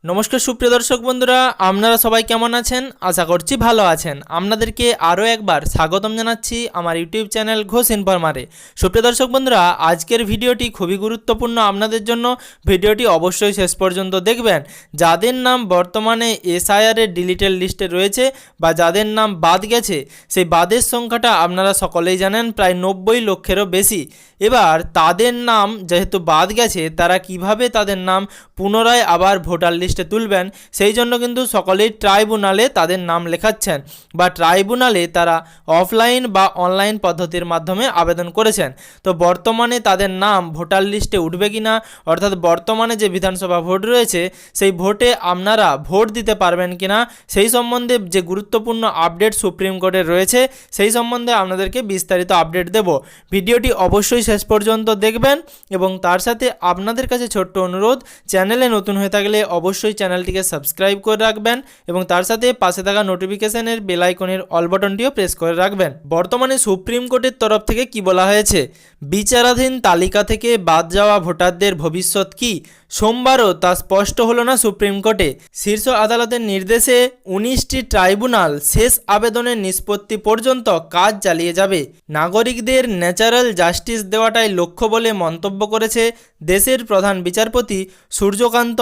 নমস্কার সুপ্রিয় দর্শক বন্ধুরা, আপনারা সবাই কেমন আছেন? আশা করছি ভালো আছেন। আপনাদেরকে আরও একবার স্বাগতম জানাচ্ছি আমার ইউটিউব চ্যানেল ঘোষ ইনফরমারে। সুপ্রিয় দর্শক বন্ধুরা, আজকের ভিডিওটি খুবই গুরুত্বপূর্ণ আপনাদের জন্য। ভিডিওটি অবশ্যই শেষ পর্যন্ত দেখবেন। যাদের নাম বর্তমানে এসআইআরের ডিলিটেড লিস্টে রয়েছে বা যাদের নাম বাদ গেছে, সেই বাদের সংখ্যাটা আপনারা সকলেই জানেন, প্রায় 90 লক্ষেরও বেশি। এবার তাদের নাম যেহেতু বাদ গেছে, তারা কিভাবে তাদের নাম পুনরায় আবার ভোটার লিস্টে তুলবেন, সেই জন্য কিন্তু সকলেই ট্রাইব্যুনালে তাদের নাম লেখাচ্ছেন বা ট্রাইব্যুনালে তারা অফলাইন বা অনলাইন পদ্ধতির মাধ্যমে আবেদন করেছেন। তো বর্তমানে তাদের নাম ভোটার লিস্টে উঠবে কিনা, অর্থাৎ বর্তমানে যে বিধানসভা ভোট রয়েছে সেই ভোটে আপনারা ভোট দিতে পারবেন কিনা, সেই সম্বন্ধে যে গুরুত্বপূর্ণ আপডেট সুপ্রিম কোর্টের রয়েছে সেই সম্বন্ধে আপনাদেরকে বিস্তারিত আপডেট দেব। ভিডিওটি অবশ্যই শেষ পর্যন্ত দেখবেন এবং তার সাথে আপনাদের কাছে ছোট্ট অনুরোধ, চ্যানেলে নতুন হয়ে থাকলে অবশ্যই চ্যানেলটিকে সাবস্ক্রাইব করে রাখবেন এবং তার সাথে পাশে থাকা নোটিফিকেশনের বেল আইকনের অল বাটনটিও প্রেস করে রাখবেন। বর্তমানে সুপ্রিম কোর্টের তরফ থেকে কি বলা হয়েছে, বিচারাধীন তালিকা থেকে বাদ যাওয়া ভোটারদের ভবিষ্যৎ কি? সোমবারও তা স্পষ্ট হলো না সুপ্রিম কোর্টে। শীর্ষ আদালতের নির্দেশে 19টি ট্রাইব্যুনাল শেষ আবেদনের নিষ্পত্তি পর্যন্ত কাজ চালিয়ে যাবে। নাগরিকদের ন্যাচারাল জাস্টিস দেওয়াটাই লক্ষ্য বলে মন্তব্য করেছে দেশের প্রধান বিচারপতি সূর্যকান্ত,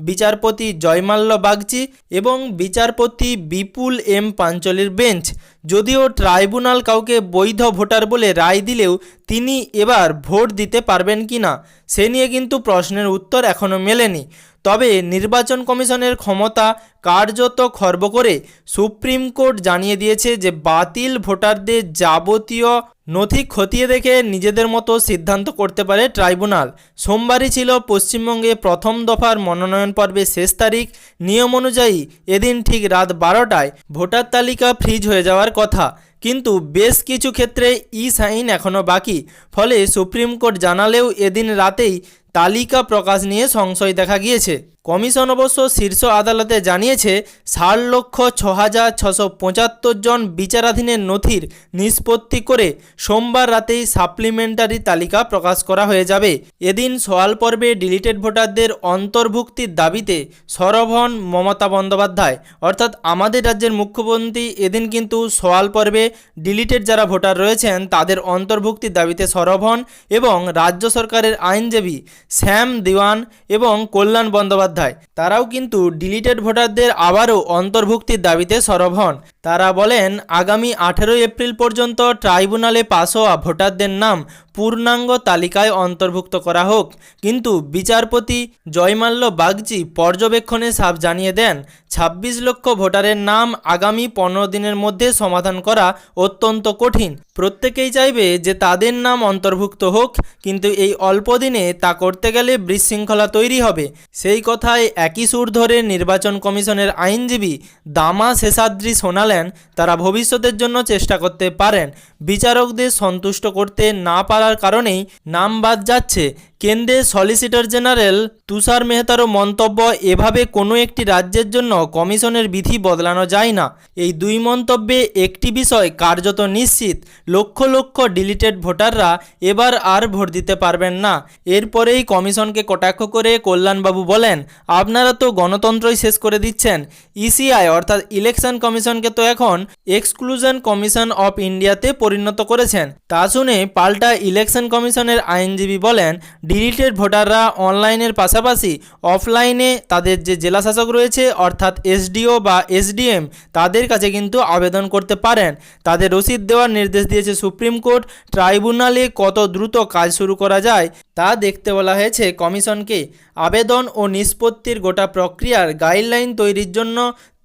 বিচারপতি জয়মাল্য বাগচি এবং বিচারপতি বিপুল এম পাঞ্চলির বেঞ্চ। যদিও ট্রাইব্যুনাল কাউকে বৈধ ভোটার বলে রায় দিলেও তিনি এবার ভোট দিতে পারবেন কি না সে নিয়ে কিন্তু প্রশ্নের উত্তর এখনও মেলেনি। তবে নির্বাচন কমিশনের ক্ষমতা কার্যত খর্ব করে সুপ্রিম কোর্ট জানিয়ে দিয়েছে যে বাতিল ভোটারদের যাবতীয় নথি খতিয়ে দেখে নিজেদের মতো সিদ্ধান্ত করতে পারে ট্রাইব্যুনাল। সোমবারই ছিল পশ্চিমবঙ্গে প্রথম দফার মনোনয়ন পর্বের শেষ তারিখ। নিয়ম অনুযায়ী এদিন ঠিক রাত 12টায় ভোটার তালিকা ফ্রিজ হয়ে যাওয়ার কথা, কিন্তু বেশ কিছু ক্ষেত্রে সাইন এখনও বাকি। ফলে সুপ্রিম কোর্ট জানালেও এদিন রাতেই তালিকা প্রকাশ নিয়ে সংশয় দেখা গিয়েছে। কমিশন অবশ্য শীর্ষ আদালতে জানিয়েছে 60,06,675 জন বিচারাধীনের নথির নিষ্পত্তি করে সোমবার রাতেই সাপ্লিমেন্টারি তালিকা প্রকাশ করা হয়ে যাবে। এদিন সওয়াল পর্বে ডিলিটেড ভোটারদের অন্তর্ভুক্তির দাবিতে সরব হন মমতা বন্দ্যোপাধ্যায়, অর্থাৎ আমাদের রাজ্যের মুখ্যমন্ত্রী এদিন কিন্তু সওয়াল পর্বে ডিলিটেড যারা ভোটার রয়েছেন তাদের অন্তর্ভুক্তির দাবিতে সরব হন এবং রাজ্য সরকারের আইনজীবী শ্যাম দিওয়ান এবং কল্যাণ বন্দ্যোপাধ্যায় তারাও কিন্তু ডিলিটেড ভোটারদের আবারও অন্তর্ভুক্তির দাবিতে সরব হন। তারা বলেন, আগামী 18 এপ্রিল পর্যন্ত ট্রাইব্যুনালে পাস হওয়া ভোটারদের নাম পূর্ণাঙ্গ তালিকায় অন্তর্ভুক্ত করা হোক। কিন্তু বিচারপতি জয়মাল্য বাগচি পর্যবেক্ষণে সাফ জানিয়ে দেন, 26 লক্ষ ভোটারের নাম আগামী 15 দিনের মধ্যে সমাধান করা অত্যন্ত কঠিন। প্রত্যেকেই চাইবে যে তাদের নাম অন্তর্ভুক্ত হোক, কিন্তু এই অল্প দিনে তা করতে গেলে বিশৃঙ্খলা তৈরি হবে। সেই কথায় একই সুর ধরে নির্বাচন কমিশনের আইনজীবী দামা শেষাদ্রি শোনালেন, তারা ভবিষ্যতের জন্য চেষ্টা করতে পারেন। বিচারকদের সন্তুষ্ট করতে না পারার কারণেই নাম বাদ যাচ্ছে। কেন্দ্রের সলিসিটর জেনারেল তুষার মেহতারও মন্তব্য, এভাবে কোনো একটি রাজ্যের জন্য কমিশনের বিধি বদলানো যায় না। এই দুই মন্তব্যে একটি বিষয় কার্যত নিশ্চিত, লক্ষ লক্ষ ডিলিটেড ভোটাররা এবার আর ভোট দিতে পারবেন না। এরপরেই কমিশনকে কটাক্ষ করে কল্যাণবাবু বলেন, আপনারা তো গণতন্ত্রই শেষ করে দিচ্ছেন। ইসিআই অর্থাৎ ইলেকশন কমিশনকে তো এখন এক্সক্লুশন কমিশন অফ ইন্ডিয়াতে পরিণত করেছেন। তা শুনে পাল্টা ইলেকশন কমিশনের আইনজীবী বলেন, ডিলিটেড ভোটাররা অনলাইনের পাশাপাশি অফলাইনে তাদের যে জেলা শাসক রয়েছে অর্থাৎ এসডিও বা এসডিএম তাদের কাছে কিন্তু আবেদন করতে পারেন। তাদের রসিদ দেওয়ার নির্দেশ দিয়েছে সুপ্রিম কোর্ট। ট্রাইব্যুনালে কত দ্রুত কাজ শুরু করা যায় তা দেখতে বলা হয়েছে কমিশনকে। আবেদন ও নিষ্পত্তির গোটা প্রক্রিয়ার গাইডলাইন তৈরির জন্য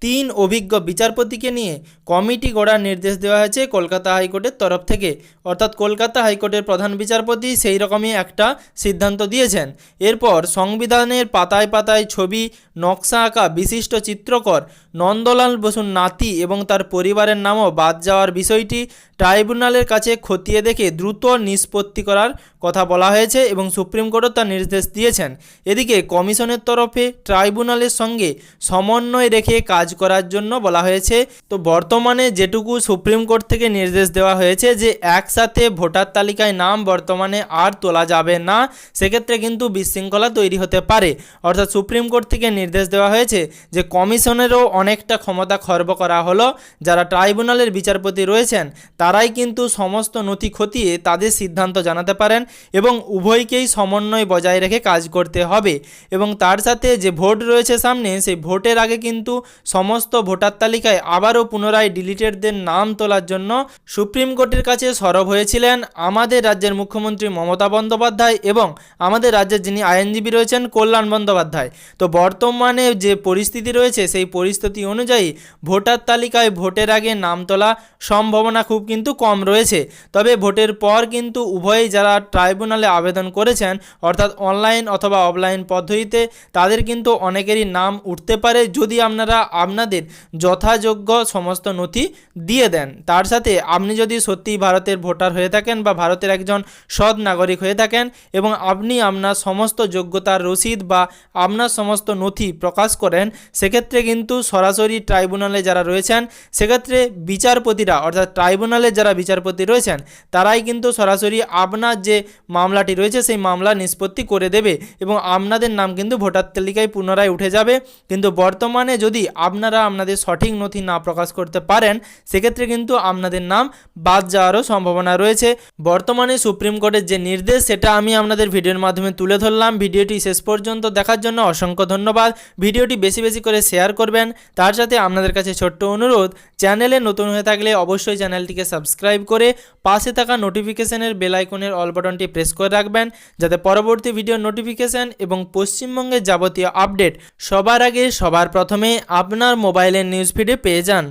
3 অভিজ্ঞ বিচারপতিকে নিয়ে কমিটি গড়ার নির্দেশ দেওয়া হয়েছে কলকাতা হাইকোর্টের তরফ থেকে, অর্থাৎ কলকাতা হাইকোর্টের প্রধান বিচারপতি সেই রকমই একটা সিদ্ধান্ত দিয়েছেন। এরপর সংবিধানের পাতায় পাতায় ছবি নকশা আঁকা বিশিষ্ট চিত্রকর নন্দলাল বসুর নাতি এবং তার পরিবারের নামও বাদ যাওয়ার বিষয়টি ট্রাইব্যুনালের কাছে খতিয়ে দেখে দ্রুত নিষ্পত্তি করার কথা বলা হয়েছে এবং সুপ্রিম কোর্টও তার নির্দেশ দিয়েছেন। এদিকে কমিশনের তরফে ট্রাইব্যুনালের সঙ্গে সমন্বয় রেখে কাজ করার জন্য বলা হয়েছে। তো বর্তমানে যেটুকু সুপ্রিম কোর্ট থেকে নির্দেশ দেওয়া হয়েছে যে একসাথে ভোটার তালিকায় নাম বর্তমানে আর তোলা যাবে না, সেক্ষেত্রে কিন্তু বিশৃঙ্খলা তৈরি হতে পারে। অর্থাৎ সুপ্রিম কোর্ট থেকে নির্দেশ দেওয়া হয়েছে যে কমিশনেরও অনেকটা ক্ষমতা খর্ব করা হলো। যারা ট্রাইব্যুনালের বিচারপতি রয়েছেন তারাই কিন্তু সমস্ত নথি খতিয়ে তাদের সিদ্ধান্ত জানাতে পারেন এবং উভয়কেই সমন্বয় বজায় রেখে কাজ করতে হবে। এবং তার সাথে যে ভোট রয়েছে সামনে, সেই ভোটের আগে কিন্তু সমস্ত ভোটার তালিকায় আবারও পুনরায় ডিলিটেডদের নাম তোলার জন্য সুপ্রিম কোর্টের কাছে সরব হয়েছিলেন আমাদের রাজ্যের মুখ্যমন্ত্রী মমতা বন্দ্যোপাধ্যায় এবং আমাদের রাজ্যের যিনি আইনজীবী রয়েছেন কল্যাণ বন্দ্যোপাধ্যায়। তো বর্তমানে যে পরিস্থিতি রয়েছে সেই পরিস্থিতি অনুযায়ী ভোটার তালিকায় ভোটের আগে নাম তোলা সম্ভাবনা খুব কিন্তু কম রয়েছে। তবে ভোটের পর কিন্তু উভয়ই যারা ট্রাইব্যুনালে আবেদন করেছেন অর্থাৎ অনলাইন অথবা অফলাইন পদ্ধতিতে, তাদের কিন্তু অনেকেরই নাম উঠতে পারে যদি আপনারা আপনাদের যথাযোগ্য সমস্ত নথি দিয়ে দেন। তার সাথে আপনি যদি সত্যিই ভারতের ভোটার হয়ে থাকেন বা ভারতের একজন সৎ নাগরিক হয়ে থাকেন এবং আপনি আপনার সমস্ত যোগ্যতার রসিদ বা আপনার সমস্ত নথি প্রকাশ করেন, সেক্ষেত্রে কিন্তু সরাসরি ট্রাইব্যুনালে যারা রয়েছেন সেক্ষেত্রে বিচারপতিরা অর্থাৎ ট্রাইব্যুনালের যারা বিচারপতি রয়েছেন তারাই কিন্তু সরাসরি আপনার যে মামলাটি রয়েছে সেই মামলা নিষ্পত্তি করে দেবে এবং আপনাদের নাম কিন্তু ভোটার তালিকায় পুনরায় উঠে যাবে। কিন্তু বর্তমানে যদি আপনারা আপনাদের সঠিক নথি না প্রকাশ করতে পারেন, সেক্ষেত্রে কিন্তু আপনাদের নাম বাদ যাওয়ারও সম্ভাবনা রয়েছে। বর্তমানে সুপ্রিম কোর্টের যে নির্দেশ সেটা আমি আপনাদের ভিডিওর মাধ্যমে তুলে ধরলাম। ভিডিওটি শেষ পর্যন্ত দেখার জন্য অসংখ্য ধন্যবাদ। ভিডিওটি বেশি বেশি করে শেয়ার করবেন। তার সাথে আপনাদের কাছে ছোট্ট অনুরোধ, চ্যানেলে নতুন হয়ে থাকলে অবশ্যই চ্যানেলটিকে সাবস্ক্রাইব করে পাশে থাকা নোটিফিকেশনের বেল আইকনের অল বাটনটি প্রেস করে রাখবেন, যাতে পরবর্তী ভিডিওর নোটিফিকেশন এবং পশ্চিমবঙ্গের যাবতীয় আপডেট সবার আগে সবার প্রথমে আপনার মোবাইলের নিউজ ফিডে পেয়ে যান।